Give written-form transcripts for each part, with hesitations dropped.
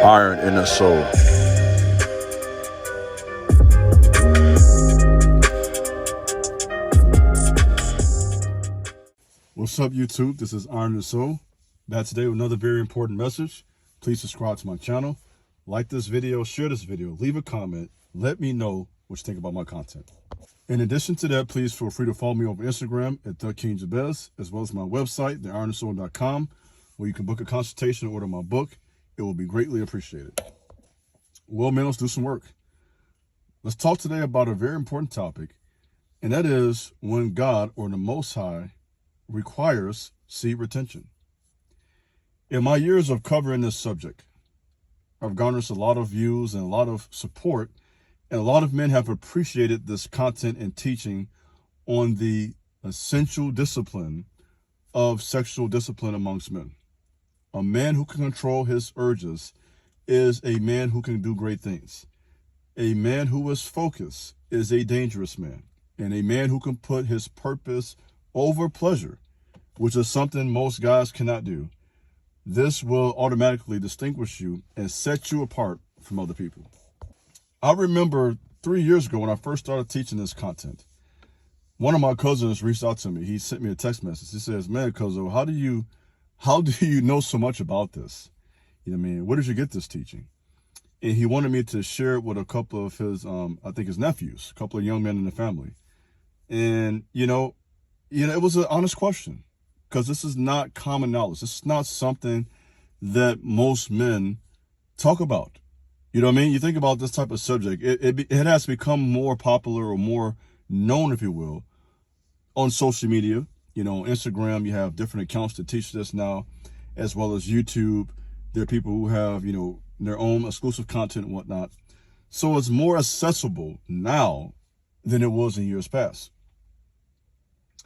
iron in the soul. What's up, YouTube? This is Iron in the Soul. Back today with another very important message. Please subscribe to my channel, like this video, share this video, leave a comment, let me know what you think about my content. In addition to that, please feel free to follow me over Instagram at TheKingJabez, as well as my website, theironandsoul.com, where you can book a consultation and order my book. It will be greatly appreciated. Well, man, let's do some work. Let's talk today about a very important topic, and that is when God, or the Most High, requires seed retention. In my years of covering this subject, I've garnered a lot of views and a lot of support, and a lot of men have appreciated this content and teaching on the essential discipline of sexual discipline amongst men. A man who can control his urges is a man who can do great things. A man who is focused is a dangerous man, and a man who can put his purpose over pleasure, which is something most guys cannot do. This will automatically distinguish you and set you apart from other people. I remember 3 years ago when I first started teaching this content, one of my cousins reached out to me. He sent me a text message. He says, "Man, Cousin, how do you know so much about this? You know what I mean? Where did you get this teaching?" And he wanted me to share it with a couple of his, I think his nephews, a couple of young men in the family. And, you know, it was an honest question, because this is not common knowledge. This is not something that most men talk about. You know what I mean? You think about this type of subject, it has become more popular or more known, if you will, on social media. You know, Instagram, you have different accounts to teach this now, as well as YouTube. There are people who have, you know, their own exclusive content and whatnot. So it's more accessible now than it was in years past.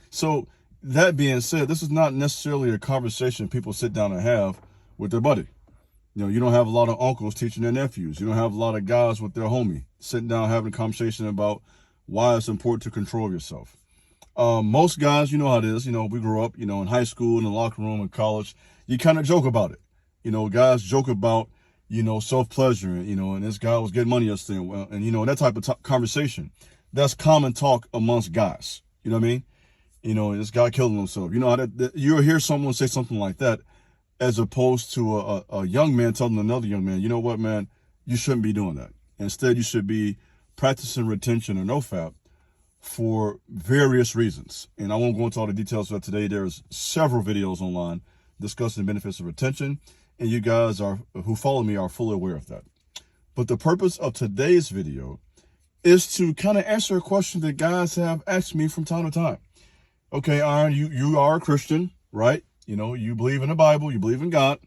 So that being said, this is not necessarily a conversation people sit down and have with their buddy. You know, you don't have a lot of uncles teaching their nephews. You don't have a lot of guys with their homie sitting down having a conversation about why it's important to control yourself. Most guys, you know how it is. You know, we grew up, you know, in high school, in the locker room, in college. You kind of joke about it. You know, guys joke about, you know, self-pleasure, you know, and this guy was getting money yesterday. Well, and, you know, that type of conversation. That's common talk amongst guys. You know what I mean? You know, this guy killing himself. You know, you'll hear someone say something like that, as opposed to a young man telling another young man, you know what, man, you shouldn't be doing that. Instead, you should be practicing retention or nofap for various reasons. And I won't go into all the details of that today. There's several videos online discussing the benefits of retention, and you guys who follow me are fully aware of that. But the purpose of today's video is to kind of answer a question that guys have asked me from time to time. Okay, Iron, you are a Christian, right? You know, you believe in the Bible, you believe in God.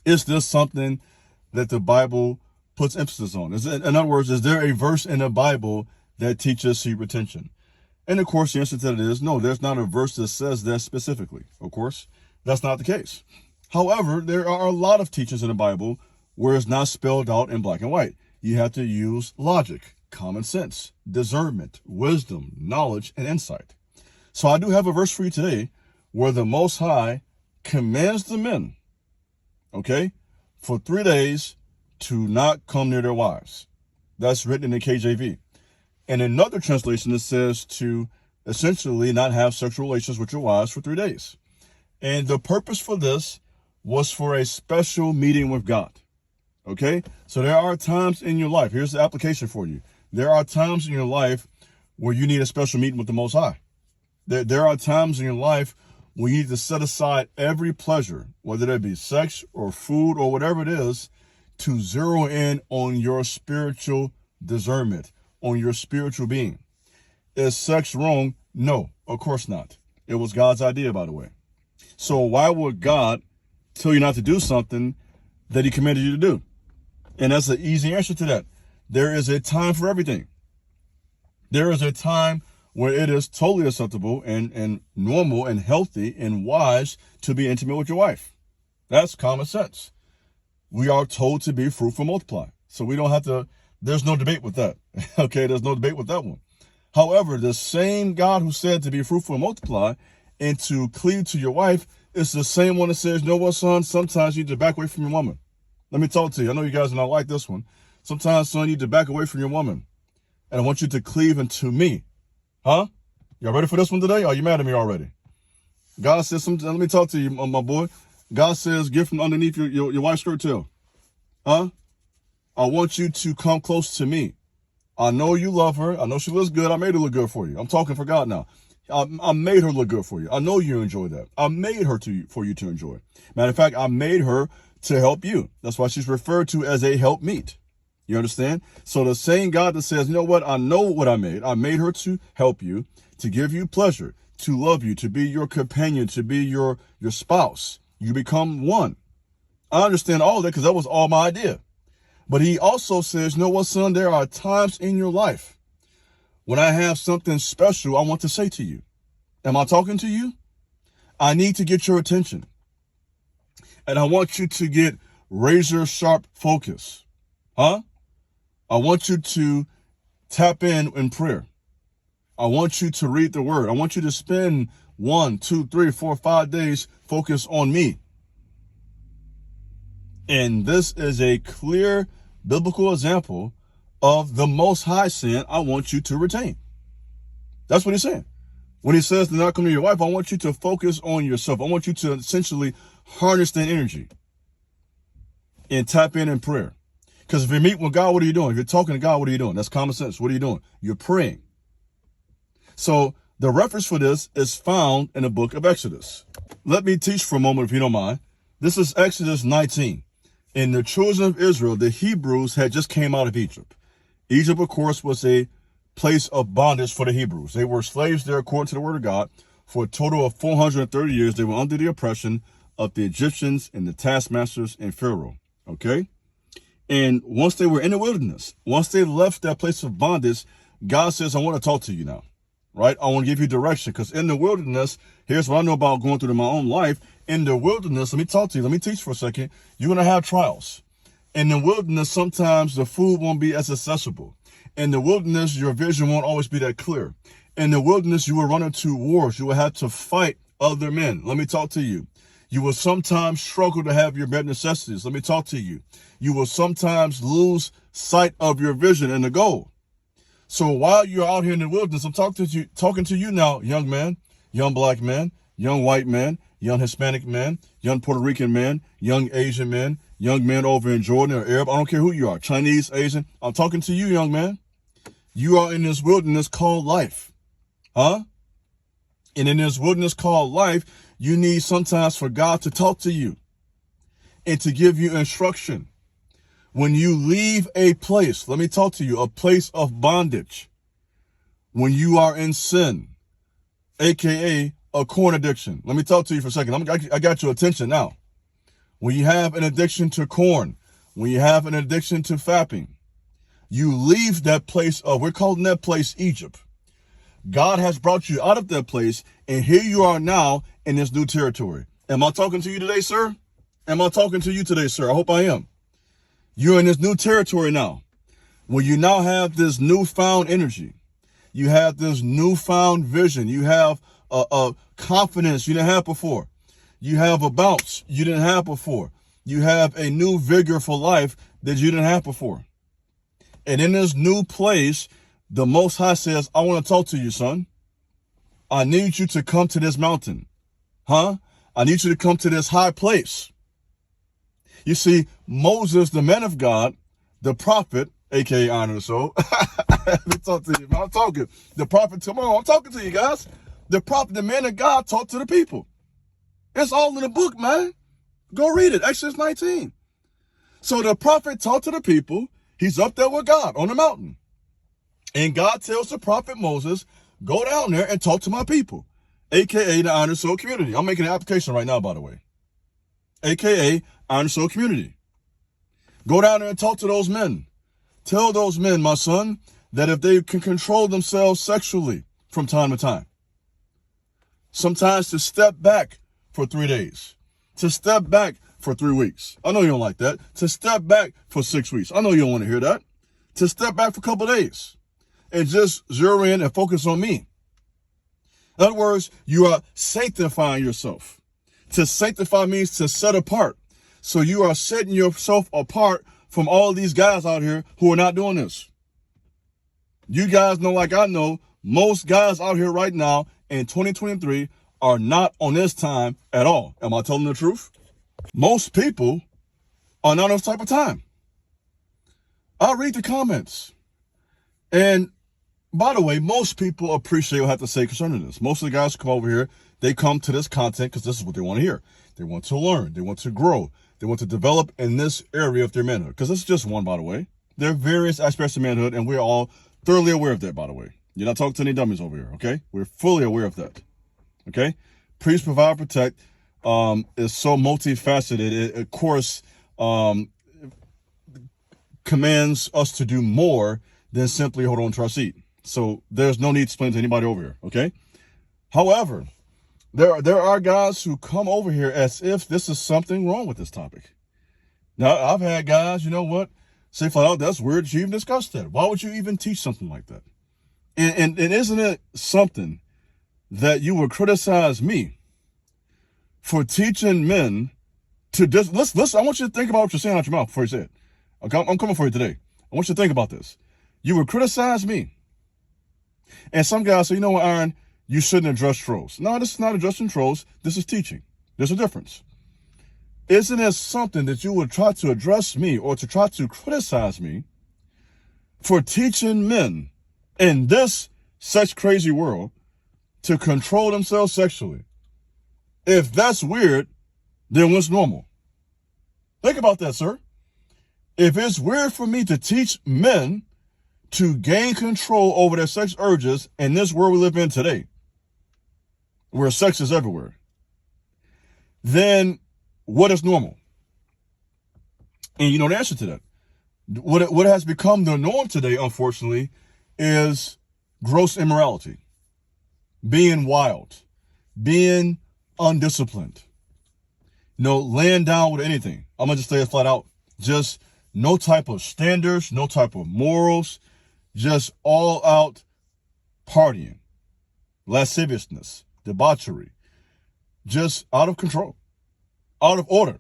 Is this something that the Bible puts emphasis on? In other words, is there a verse in the Bible that teaches seed retention? And of course, the answer to that is no, there's not a verse that says that specifically. Of course, that's not the case. However, there are a lot of teachings in the Bible where it's not spelled out in black and white. You have to use logic, common sense, discernment, wisdom, knowledge, and insight. So I do have a verse for you today where the Most High commands the men, okay, for 3 days to not come near their wives. That's written in the KJV. And in another translation, it says to essentially not have sexual relations with your wives for 3 days. And the purpose for this was for a special meeting with God, okay? So there are times in your life, here's the application for you. There are times in your life where you need a special meeting with the Most High. There are times in your life when you need to set aside every pleasure, whether that be sex or food or whatever it is, to zero in on your spiritual discernment, on your spiritual being. Is sex wrong? No, of course not. It was God's idea, by the way. So why would God tell you not to do something that he commanded you to do? And that's an easy answer to that. There is a time for everything. There is a time where it is totally acceptable and normal and healthy and wise to be intimate with your wife. That's common sense. We are told to be fruitful, multiply. So we don't have to, there's no debate with that. Okay, there's no debate with that one. However, the same God who said to be fruitful and multiply and to cleave to your wife is the same one that says, you know what, son, sometimes you need to back away from your woman. Let me talk to you. I know you guys are not like this one. Sometimes, son, you need to back away from your woman. And I want you to cleave into me. Huh? Y'all ready for this one today? Are you mad at me already? God says, let me talk to you, my boy. God says, get from underneath your white skirt tail. Huh? I want you to come close to me. I know you love her. I know she looks good. I made her look good for you. I'm talking for God now. I made her look good for you. I know you enjoy that. I made her for you to enjoy. Matter of fact, I made her to help you. That's why she's referred to as a helpmeet. You understand? So the same God that says, you know what? I know what I made her to help you, to give you pleasure, to love you, to be your companion, to be your spouse. You become one. I understand all that because that was all my idea. But he also says, you know what, son? There are times in your life when I have something special I want to say to you. Am I talking to you? I need to get your attention. And I want you to get razor sharp focus. Huh? I want you to tap in prayer. I want you to read the word. I want you to spend 1, 2, 3, 4, 5 days focused on me. And this is a clear biblical example of the Most High saying, I want you to retain. That's what he's saying. When he says to not come to your wife, I want you to focus on yourself. I want you to essentially harness that energy and tap in prayer. Because if you meet with God, what are you doing? If you're talking to God, what are you doing? That's common sense. What are you doing? You're praying. So the reference for this is found in the book of Exodus. Let me teach for a moment, if you don't mind. This is Exodus 19. In the children of Israel, the Hebrews had just came out of Egypt. Egypt, of course, was a place of bondage for the Hebrews. They were slaves there, according to the word of God. For a total of 430 years, they were under the oppression of the Egyptians and the taskmasters and Pharaoh. Okay? And once they were in the wilderness, once they left that place of bondage, God says, I want to talk to you now, right? I want to give you direction, because in the wilderness, here's what I know about going through my own life. In the wilderness, let me talk to you. Let me teach for a second. You're going to have trials. In the wilderness, sometimes the food won't be as accessible. In the wilderness, your vision won't always be that clear. In the wilderness, you will run into wars. You will have to fight other men. Let me talk to you. You will sometimes struggle to have your bare necessities. Let me talk to you. You will sometimes lose sight of your vision and the goal. So while you're out here in the wilderness, I'm talking to you now, young man, young black man, young white man, young Hispanic man, young Puerto Rican man, young Asian man, young man over in Jordan or Arab. I don't care who you are, Chinese, Asian. I'm talking to you, young man. You are in this wilderness called life. Huh? And in this wilderness called life, you need sometimes for God to talk to you and to give you instruction. When you leave a place, let me talk to you, a place of bondage, when you are in sin, aka a corn addiction. Let me talk to you for a second. I got your attention now. When you have an addiction to corn, when you have an addiction to fapping, you leave that place of, we're calling that place Egypt. God has brought you out of that place, and here you are now in this new territory. Am I talking to you today, sir? Am I talking to you today, sir? I hope I am. You're in this new territory now, where you now have this newfound energy. You have this newfound vision. You have a confidence you didn't have before. You have a bounce you didn't have before. You have a new vigor for life that you didn't have before. And in this new place, the Most High says, I want to talk to you, son. I need you to come to this mountain. Huh? I need you to come to this high place. You see, Moses, the man of God, the prophet, aka Honor the Soul. Let me talk to you, man. I'm talking. The prophet, come on, I'm talking to you guys. The prophet, the man of God, talked to the people. It's all in the book, man. Go read it, Exodus 19. So the prophet talked to the people. He's up there with God on the mountain. And God tells the prophet Moses, go down there and talk to my people, aka the Honor Soul community. I'm making an application right now, by the way. AKA Honor Soul community. Go down there and talk to those men. Tell those men, my son, that if they can control themselves sexually from time to time, sometimes to step back for 3 days, to step back for 3 weeks. I know you don't like that. To step back for 6 weeks. I know you don't want to hear that. To step back for a couple of days and just zero in and focus on me. In other words, you are sanctifying yourself. To sanctify means to set apart. So you are setting yourself apart from all these guys out here who are not doing this. You guys know, like I know, most guys out here right now in 2023 are not on this time at all. Am I telling the truth? Most people are not on this type of time. I'll read the comments. And by the way, most people appreciate what I have to say concerning this. Most of the guys who come over here, they come to this content because this is what they want to hear. They want to learn. They want to grow. They want to develop in this area of their manhood. Because this is just one, by the way. There are various aspects of manhood, and we're all thoroughly aware of that, by the way. You're not talking to any dummies over here, okay? We're fully aware of that, okay? Preach, provide, protect is so multifaceted. It, of course, commands us to do more than simply hold on to our seat. So there's no need to explain to anybody over here, okay? However, there are guys who come over here as if this is something wrong with this topic. Now, I've had guys, you know what, say flat out, that's weird you even discussed that. Why would you even teach something like that? And isn't it something that you would criticize me for teaching men to just, listen, I want you to think about what you're saying out your mouth before you say it. Okay, I'm coming for you today. I want you to think about this. You would criticize me. And some guys say, you know what, Aaron, you shouldn't address trolls. No, this is not addressing trolls. This is teaching. There's a difference. Isn't it something that you would try to address me or to try to criticize me for teaching men in this such crazy world to control themselves sexually? If that's weird, then what's normal? Think about that, sir. If it's weird for me to teach men to gain control over their sex urges in this world we live in today, where sex is everywhere, then what is normal? And you know the answer to that. What has become the norm today, unfortunately, is gross immorality, being wild, being undisciplined, laying down with anything. I'm going to just say it flat out. Just no type of standards, no type of morals, just all out partying, lasciviousness, debauchery, just out of control, out of order,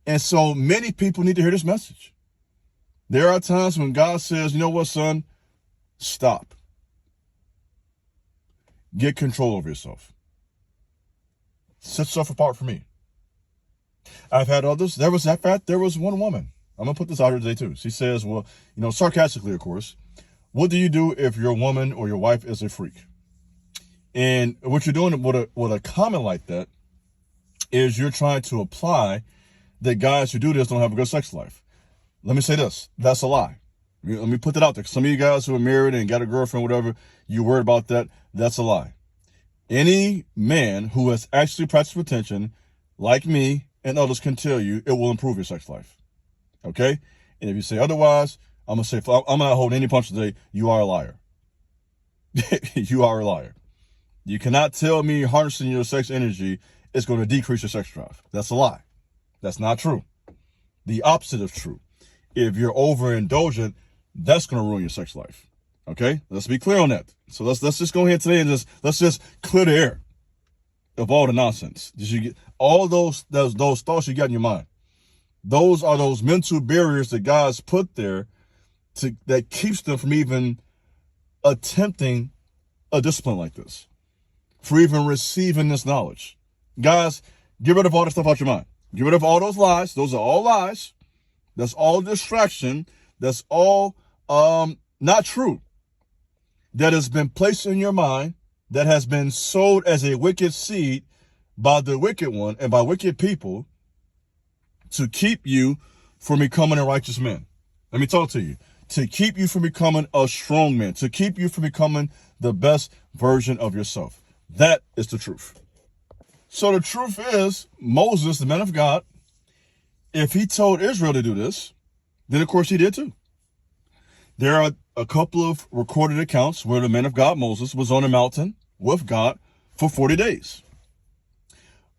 And so many people need to hear this message. There are times when God says, you know what, son, stop. Get control over yourself. Set yourself apart from me. I've had others. There was one woman. I'm going to put this out here today too. She says, well, sarcastically, of course, what do you do if your woman or your wife is a freak? And what you're doing with a comment like that is you're trying to apply that guys who do this don't have a good sex life. Let me say this. That's a lie. Let me put that out there. Some of you guys who are married and got a girlfriend, whatever, you worried about that. That's a lie. Any man who has actually practiced retention, like me and others, can tell you it will improve your sex life. Okay? And if you say otherwise, I'm going to say, I'm not holding any punch today. You are a liar. You are a liar. You cannot tell me harnessing your sex energy is going to decrease your sex drive. That's a lie. That's not true. The opposite is true. If you're overindulgent, that's going to ruin your sex life. Okay? Let's be clear on that. So let's just go ahead today and let's just clear the air of all the nonsense. Did you get all those thoughts you got in your mind? Those are those mental barriers that God's put there that keeps them from even attempting a discipline like this, for even receiving this knowledge. Guys, get rid of all that stuff out your mind. Get rid of all those lies. Those are all lies. That's all distraction. That's all not true. That has been placed in your mind, that has been sowed as a wicked seed by the wicked one and by wicked people to keep you from becoming a righteous man. Let me talk to you. To keep you from becoming a strong man. To keep you from becoming the best version of yourself. That is the truth. So the truth is, Moses, the man of God, if he told Israel to do this, then of course he did too. There are a couple of recorded accounts where the man of God, Moses, was on a mountain with God for 40 days.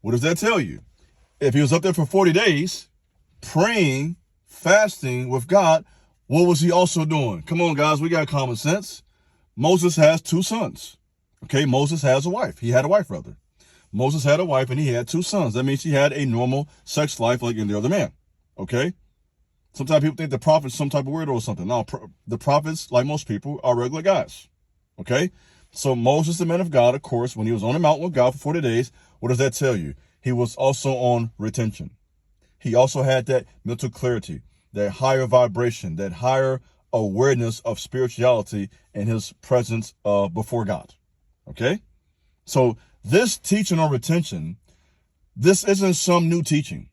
What does that tell you? If he was up there for 40 days, praying, fasting with God, what was he also doing? Come on, guys, we got common sense. Moses has two sons. Okay, Moses has a wife. He had a wife, rather. Moses had a wife and he had 2 sons. That means he had a normal sex life like any other man. Okay? Sometimes people think the prophet's some type of weirdo or something. No, the prophets, like most people, are regular guys. Okay? So Moses, the man of God, of course, when he was on the mountain with God for 40 days, what does that tell you? He was also on retention. He also had that mental clarity, that higher vibration, that higher awareness of spirituality and his presence before God. Okay? So this teaching on retention, this isn't some new teaching.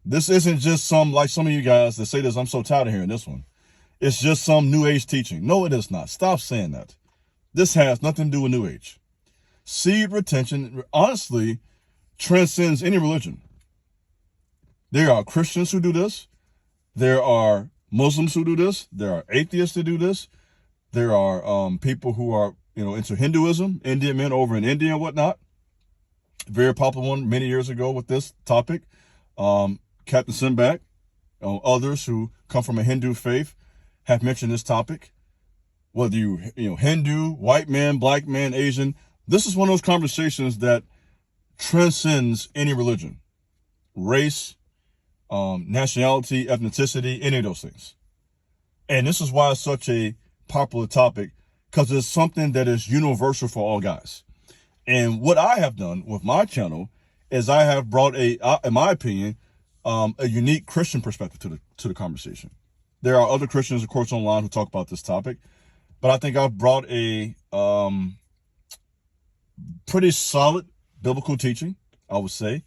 This isn't just some, like some of you guys that say this, I'm so tired of hearing this one. It's just some new age teaching. No, it is not. Stop saying that. This has nothing to do with new age. Seed retention, honestly, transcends any religion. There are Christians who do this. There are Muslims who do this. There are atheists that do this. There are people who are, into Hinduism, Indian men over in India and whatnot. Very popular one many years ago with this topic. Captain Sinbad, others who come from a Hindu faith have mentioned this topic. Whether you Hindu, white man, black man, Asian, this is one of those conversations that transcends any religion, race, nationality, ethnicity, any of those things. And this is why it's such a popular topic, because it's something that is universal for all guys. And what I have done with my channel is I have brought in my opinion, a unique Christian perspective to the conversation. There are other Christians, of course, online who talk about this topic, but I think I've brought a pretty solid biblical teaching, I would say.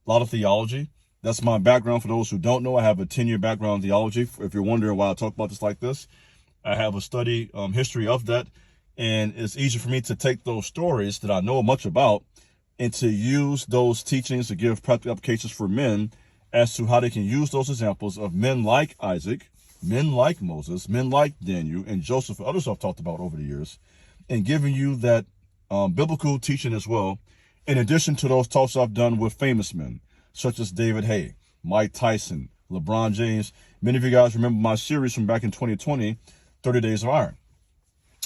A lot of theology. That's my background. For those who don't know, I have a 10-year background in theology. If you're wondering why I talk about this like this, I have a study history of that. And it's easy for me to take those stories that I know much about and to use those teachings to give practical applications for men as to how they can use those examples of men like Isaac, men like Moses, men like Daniel, and Joseph, and others I've talked about over the years, and giving you that biblical teaching as well, in addition to those talks I've done with famous men, such as David Hay, Mike Tyson, LeBron James. Many of you guys remember my series from back in 2020, 30 Days of Iron.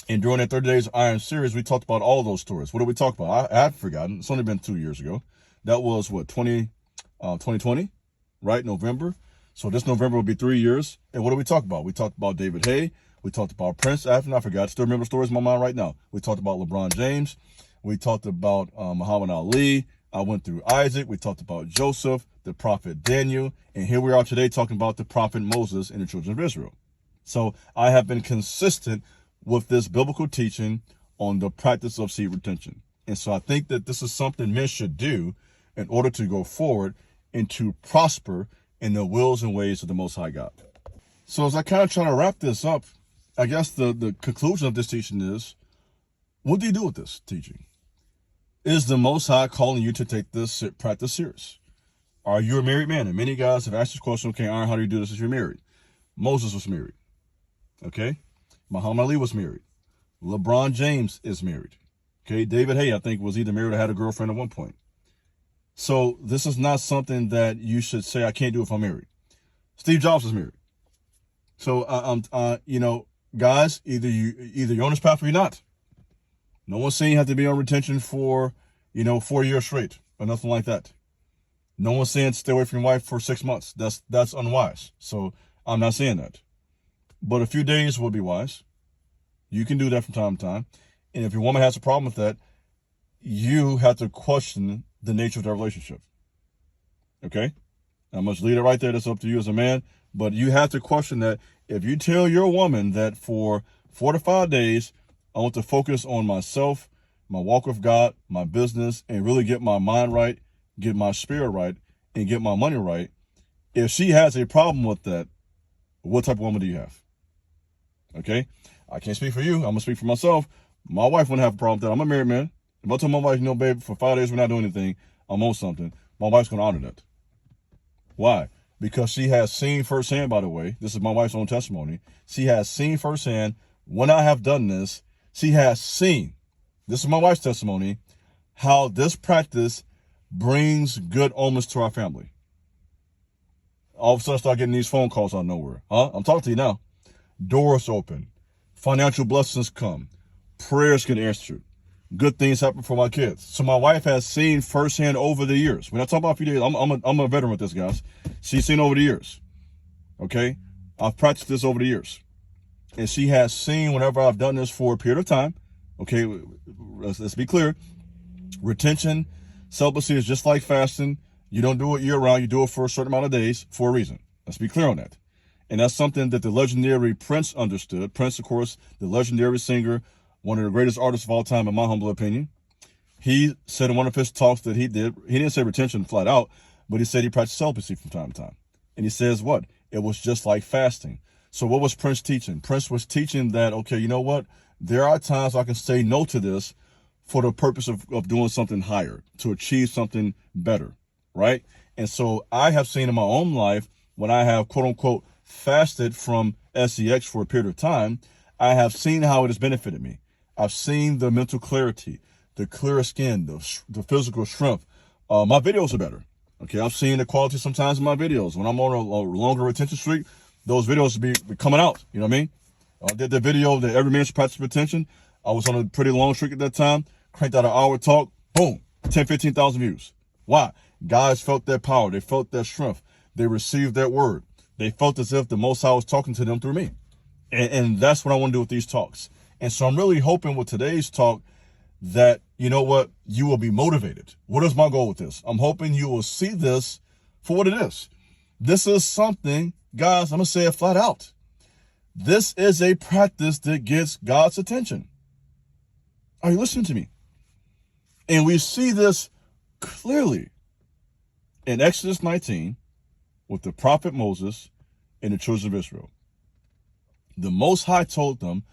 And during that 30 Days of Iron series, we talked about all those stories. What did we talk about? I had forgotten. It's only been 2 years ago. That was, 2020, right? November. So this November will be 3 years. And what did we talk about? We talked about David Hay. We talked about Prince. I forgot. Still remember stories in my mind right now. We talked about LeBron James. We talked about Muhammad Ali. I went through Isaac. We talked about Joseph, the prophet Daniel. And here we are today talking about the prophet Moses and the children of Israel. So I have been consistent with this biblical teaching on the practice of seed retention. And so I think that this is something men should do in order to go forward and to prosper in the wills and ways of the Most High God. So as I kind of try to wrap this up, I guess the conclusion of this teaching is, what do you do with this teaching? Is the Most High calling you to take this practice serious? Are you a married man? And many guys have asked this question, okay, Aaron, how do you do this if you're married? Moses was married, okay? Muhammad Ali was married. LeBron James is married. Okay, David Hay, I think, was either married or had a girlfriend at one point. So this is not something that you should say, I can't do if I'm married. Steve Jobs was married. So, guys, either you're on this path or you're not. No one's saying you have to be on retention for, 4 years straight or nothing like that. No one's saying stay away from your wife for 6 months. That's unwise. So I'm not saying that. But a few days would be wise. You can do that from time to time. And if your woman has a problem with that, you have to question the nature of their relationship. Okay? I'm going to leave it right there. That's up to you as a man. But you have to question that. If you tell your woman that for 4 to 5 days, I want to focus on myself, my walk with God, my business, and really get my mind right, get my spirit right, and get my money right. If she has a problem with that, what type of woman do you have? Okay? I can't speak for you. I'm going to speak for myself. My wife wouldn't have a problem with that. I'm a married man. If I tell my wife, babe, for 5 days we're not doing anything, I'm on something, my wife's going to honor that. Why? Because she has seen firsthand, by the way, this is my wife's own testimony. She has seen firsthand when I have done this, she has seen, this is my wife's testimony, how this practice brings good omens to our family. All of a sudden I start getting these phone calls out of nowhere. I'm talking to you now. Doors open. Financial blessings come. Prayers get answered. good things happen for my kids. So my wife has seen firsthand over the years. When I talk about a few days, I'm a veteran with this, guys. She's seen over the years. Okay? I've practiced this over the years. And she has seen whenever I've done this for a period of time. Okay, let's be clear. Retention, celibacy is just like fasting. You don't do it year round. You do it for a certain amount of days for a reason. Let's be clear on that. And that's something that the legendary Prince understood. Prince, of course, the legendary singer, one of the greatest artists of all time, in my humble opinion. He said in one of his talks that he didn't say retention flat out, but he said he practiced celibacy from time to time. And he says what? It was just like fasting. So what was Prince teaching? Prince was teaching that, okay, you know what? There are times I can say no to this for the purpose of doing something higher, to achieve something better, right? And so I have seen in my own life, when I have, quote unquote, fasted from sex for a period of time, I have seen how it has benefited me. I've seen the mental clarity, the clearer skin, the physical strength. My videos are better. Okay, I've seen the quality sometimes in my videos. When I'm on a longer retention streak, those videos will be coming out. You know what I mean? I did the video that every man should practice retention. I was on a pretty long streak at that time. Cranked out an hour talk. Boom. 10, 15,000 views. Why? Guys felt that power. They felt that strength. They received that word. They felt as if the Most High was talking to them through me. And that's what I want to do with these talks. And so I'm really hoping with today's talk that, you know what, you will be motivated. What is my goal with this? I'm hoping you will see this for what it is. This is something, guys, I'm going to say it flat out. This is a practice that gets God's attention. Are you listening to me? And we see this clearly in Exodus 19 with the prophet Moses and the children of Israel. The Most High told them,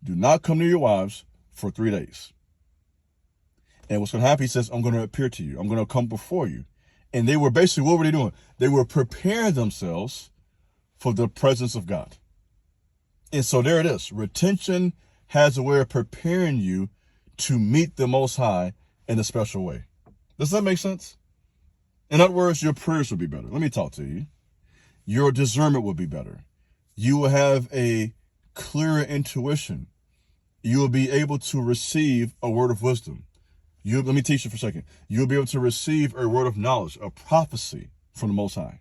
do not come near your wives for 3 days. And what's going to happen, he says, I'm going to appear to you. I'm going to come before you. And they were basically, what were they doing? They were preparing themselves for the presence of God. And so there it is. Retention has a way of preparing you to meet the Most High in a special way. Does that make sense? In other words, your prayers will be better. Let me talk to you. Your discernment will be better. You will have a clearer intuition. You will be able to receive a word of wisdom. Let me teach you for a second. You'll be able to receive a word of knowledge, a prophecy from the Most High.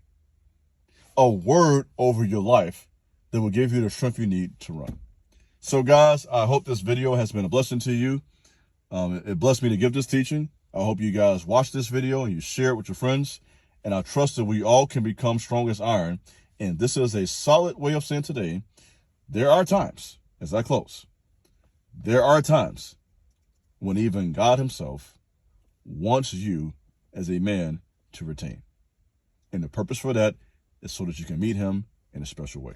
A word over your life that will give you the strength you need to run. So guys, I hope this video has been a blessing to you. It blessed me to give this teaching. I hope you guys watch this video and you share it with your friends. And I trust that we all can become strong as iron. And this is a solid way of saying today, there are times, as I close, there are times when even God himself wants you as a man to retain. And the purpose for that is so that you can meet him in a special way.